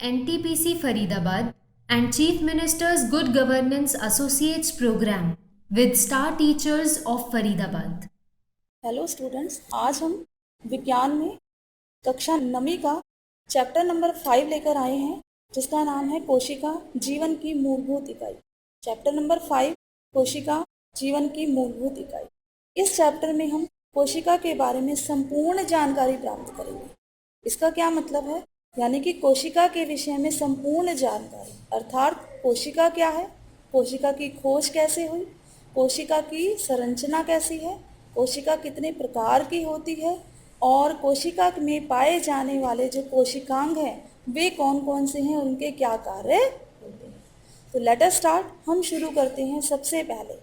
NTPC Faridabad and Chief Minister's Good Governance Associates Program with Star Teachers of Faridabad. Hello students, आज हम विज्ञान में कक्षा 9वीं का चैप्टर नंबर 5 लेकर आए हैं, जिसका नाम है कोशिका जीवन की मूलभूत इकाई। चैप्टर नंबर 5 कोशिका जीवन की मूलभूत इकाई। इस चैप्टर में हम कोशिका के बारे में संपूर्ण जानकारी प्राप्त करेंगे। इसका क्या मतलब है? यानी कि कोशिका के विषय में संपूर्ण जानकारी, अर्थात कोशिका क्या है, कोशिका की खोज कैसे हुई, कोशिका की संरचना कैसी है, कोशिका कितने प्रकार की होती है और कोशिका में पाए जाने वाले जो कोशिकांग हैं वे कौन कौन से हैं, उनके क्या कार्य होते हैं। तो लेट अस स्टार्ट। हम शुरू करते हैं सबसे पहले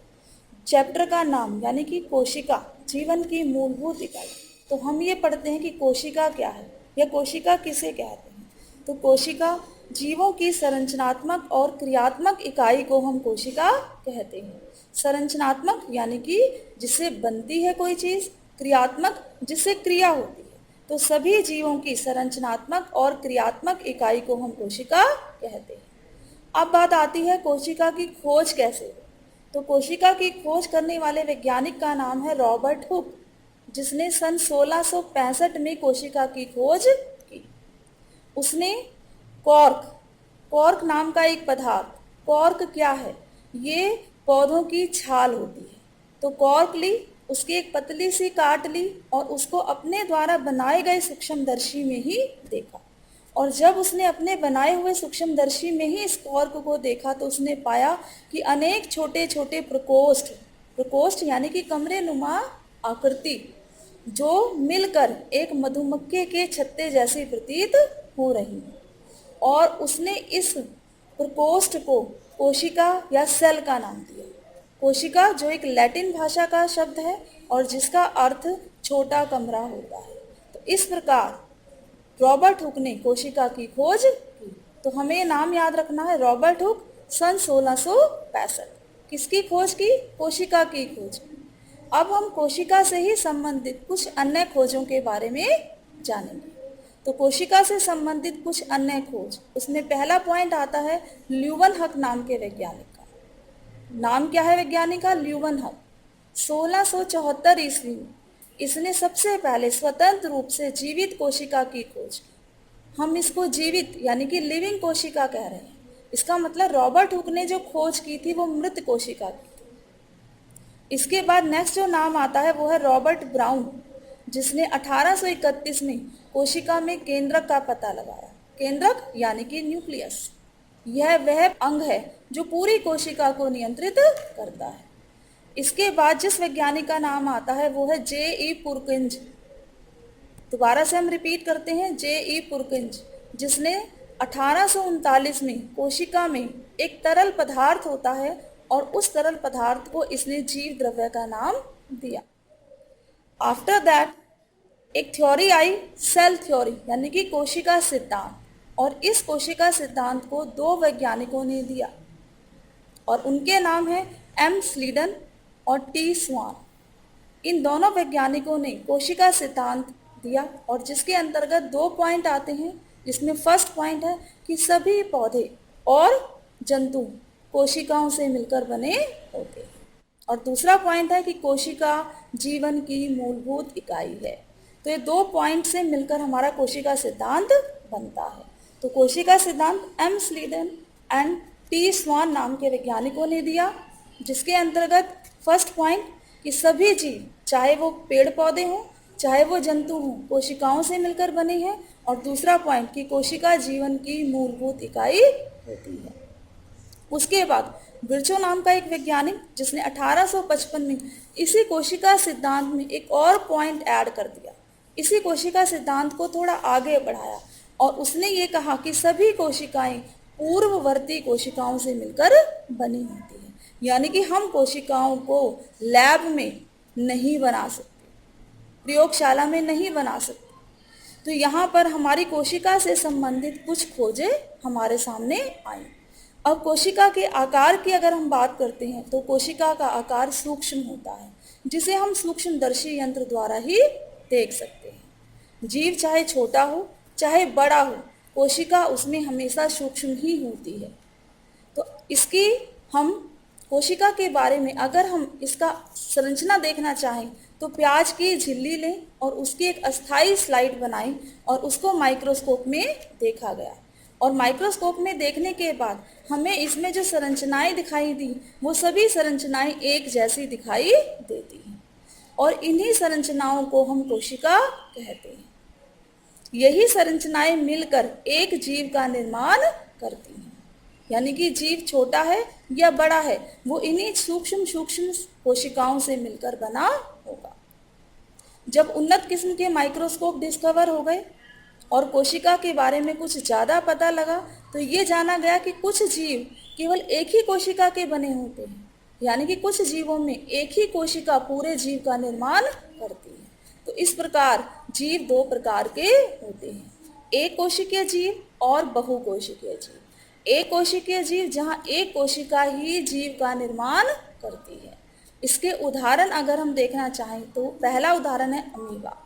चैप्टर का नाम, यानी कि कोशिका जीवन की मूलभूत इकाई। तो हम ये पढ़ते हैं कि कोशिका क्या है या कोशिका किसे कहते हैं। तो कोशिका जीवों की संरचनात्मक और क्रियात्मक इकाई को हम कोशिका कहते हैं। संरचनात्मक यानी कि जिससे बनती है कोई चीज़, क्रियात्मक जिससे क्रिया होती है। तो सभी जीवों की संरचनात्मक और क्रियात्मक इकाई को हम कोशिका कहते हैं। अब बात आती है कोशिका की खोज कैसे हो। तो कोशिका की खोज करने वाले वैज्ञानिक का नाम है रॉबर्ट हुक, जिसने सन 1665 में कोशिका की खोज की। उसने कॉर्क नाम का एक पदार्थ, कॉर्क क्या है? ये पौधों की छाल होती है। तो कॉर्क ली, उसकी एक पतली सी काट ली और उसको अपने द्वारा बनाए गए सूक्ष्मदर्शी में ही देखा। और जब उसने अपने बनाए हुए सूक्ष्मदर्शी में ही इस कॉर्क को देखा तो उसने पाया कि अनेक छोटे छोटे प्रकोष्ठ यानी कि कमरे नुमा आकृति जो मिलकर एक मधुमक्खी के छत्ते जैसी प्रतीत हो रही है। और उसने इस प्रकोष्ठ को कोशिका या सेल का नाम दिया। कोशिका जो एक लैटिन भाषा का शब्द है और जिसका अर्थ छोटा कमरा होता है। तो इस प्रकार रॉबर्ट हुक ने कोशिका की खोज की। तो हमें नाम याद रखना है, रॉबर्ट हुक, सन 1665। किसकी खोज की? कोशिका की खोज। अब हम कोशिका से ही संबंधित कुछ अन्य खोजों के बारे में जानेंगे। तो कोशिका से संबंधित कुछ अन्य खोज, उसमें पहला पॉइंट आता है ल्यूवनहक नाम के वैज्ञानिक का। नाम क्या है वैज्ञानिक का? ल्यूवनहक। 1674 ईस्वी में इसने सबसे पहले स्वतंत्र रूप से जीवित कोशिका की खोज। हम इसको जीवित यानी कि लिविंग कोशिका कह रहे हैं। इसका मतलब रॉबर्ट हुक ने जो खोज की थी वो मृत कोशिका की थी। इसके बाद नेक्स्ट जो नाम आता है वो है रॉबर्ट ब्राउन, जिसने 1831 में कोशिका में केंद्रक का पता लगाया। केंद्रक यानी कि न्यूक्लियस। यह वह अंग है जो पूरी कोशिका को नियंत्रित करता है। इसके बाद जिस वैज्ञानिक का नाम आता है वो है जे.ई. पुरकिंज। दोबारा से हम रिपीट करते हैं, जे.ई. पुरकिंज, जिसने 1839 में कोशिका में एक तरल पदार्थ होता है और उस तरल पदार्थ को इसने जीव द्रव्य का नाम दिया। आफ्टर दैट एक थ्योरी आई, सेल थ्योरी यानी कि कोशिका सिद्धांत। और इस कोशिका सिद्धांत को दो वैज्ञानिकों ने दिया और उनके नाम है एम स्लीडन और टी स्वान। इन दोनों वैज्ञानिकों ने कोशिका सिद्धांत दिया और जिसके अंतर्गत दो पॉइंट आते हैं, जिसमें फर्स्ट पॉइंट है कि सभी पौधे और जंतु कोशिकाओं से मिलकर बने होते हैं और दूसरा पॉइंट है कि कोशिका जीवन की मूलभूत इकाई है। तो ये दो पॉइंट से मिलकर हमारा कोशिका सिद्धांत बनता है। तो कोशिका सिद्धांत एम स्लीडन एंड टी स्वान नाम के वैज्ञानिकों ने दिया, जिसके अंतर्गत फर्स्ट पॉइंट कि सभी जीव, चाहे वो पेड़ पौधे हों चाहे वो जंतु हों, कोशिकाओं से मिलकर बने हैं। और दूसरा पॉइंट कि कोशिका जीवन की मूलभूत इकाई होती है। उसके बाद विर्चो नाम का एक वैज्ञानिक, जिसने 1855 में इसी कोशिका सिद्धांत में एक और पॉइंट ऐड कर दिया, इसी कोशिका सिद्धांत को थोड़ा आगे बढ़ाया और उसने ये कहा कि सभी कोशिकाएं पूर्ववर्ती कोशिकाओं से मिलकर बनी होती है। यानी कि हम कोशिकाओं को लैब में नहीं बना सकते, प्रयोगशाला में नहीं बना सकते। तो यहाँ पर हमारी कोशिका से संबंधित कुछ खोजें हमारे सामने आई। अब कोशिका के आकार की अगर हम बात करते हैं तो कोशिका का आकार सूक्ष्म होता है, जिसे हम सूक्ष्मदर्शी यंत्र द्वारा ही देख सकते हैं। जीव चाहे छोटा हो चाहे बड़ा हो, कोशिका उसमें हमेशा सूक्ष्म ही होती है। तो इसकी हम कोशिका के बारे में अगर हम इसका संरचना देखना चाहें तो प्याज की झिल्ली लें और उसकी एक अस्थाई स्लाइड बनाएं और उसको माइक्रोस्कोप में देखा गया। और माइक्रोस्कोप में देखने के बाद हमें इसमें जो संरचनाएं दिखाई दी वो सभी संरचनाएं एक जैसी दिखाई देती हैं और इन्हीं संरचनाओं को हम कोशिका कहते हैं। यही संरचनाएं मिलकर एक जीव का निर्माण करती हैं। यानी कि जीव छोटा है या बड़ा है वो इन्हीं सूक्ष्म सूक्ष्म कोशिकाओं से मिलकर बना होगा। जब उन्नत किस्म के माइक्रोस्कोप डिस्कवर हो गए और कोशिका के बारे में कुछ ज़्यादा पता लगा तो ये जाना गया कि कुछ जीव केवल एक ही कोशिका के बने होते हैं। यानी कि कुछ जीवों में एक ही कोशिका पूरे जीव का निर्माण करती है। तो इस प्रकार जीव दो प्रकार के होते हैं, एक कोशिकीय जीव और बहुकोशिकीय जीव। एक कोशिकीय जीव जहाँ एक कोशिका ही जीव का निर्माण करती है। इसके उदाहरण अगर हम देखना चाहें तो पहला उदाहरण है अमीबा।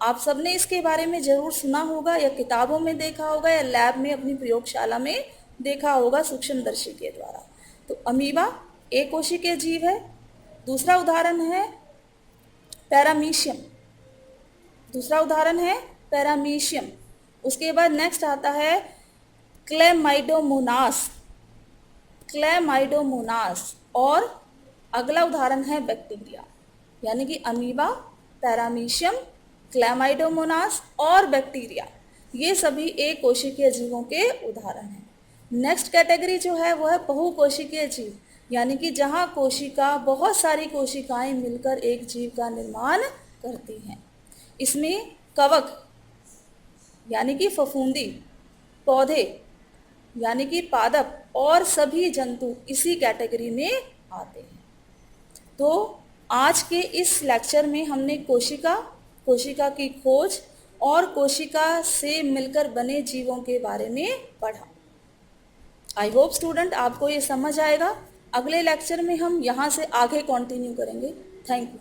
आप सबने इसके बारे में ज़रूर सुना होगा या किताबों में देखा होगा या लैब में अपनी प्रयोगशाला में देखा होगा सूक्ष्मदर्शी के द्वारा। तो अमीबा एक कोशिकीय जीव है। दूसरा उदाहरण है पैरामीशियम। दूसरा उदाहरण है पैरामीशियम। उसके बाद नेक्स्ट आता है क्लेमाइडोमोनास। क्लेमाइडोमोनास। और अगला उदाहरण है बैक्टीरिया। यानी कि अमीबा, पैरामीशियम, क्लेमाइडोमोनास और बैक्टीरिया ये सभी एक कोशिकीय जीवों के उदाहरण हैं। नेक्स्ट कैटेगरी जो है वो है बहुकोशिकीय जीव। यानी कि जहाँ कोशिका बहुत सारी कोशिकाएं मिलकर एक जीव का निर्माण करती हैं। इसमें कवक यानी कि फफूंदी, पौधे यानी कि पादप और सभी जंतु इसी कैटेगरी में आते हैं। तो आज के इस लेक्चर में हमने कोशिका, कोशिका की खोज और कोशिका से मिलकर बने जीवों के बारे में पढ़ा। आई होप स्टूडेंट आपको ये समझ आएगा। अगले लेक्चर में हम यहाँ से आगे कंटिन्यू करेंगे। Thank you.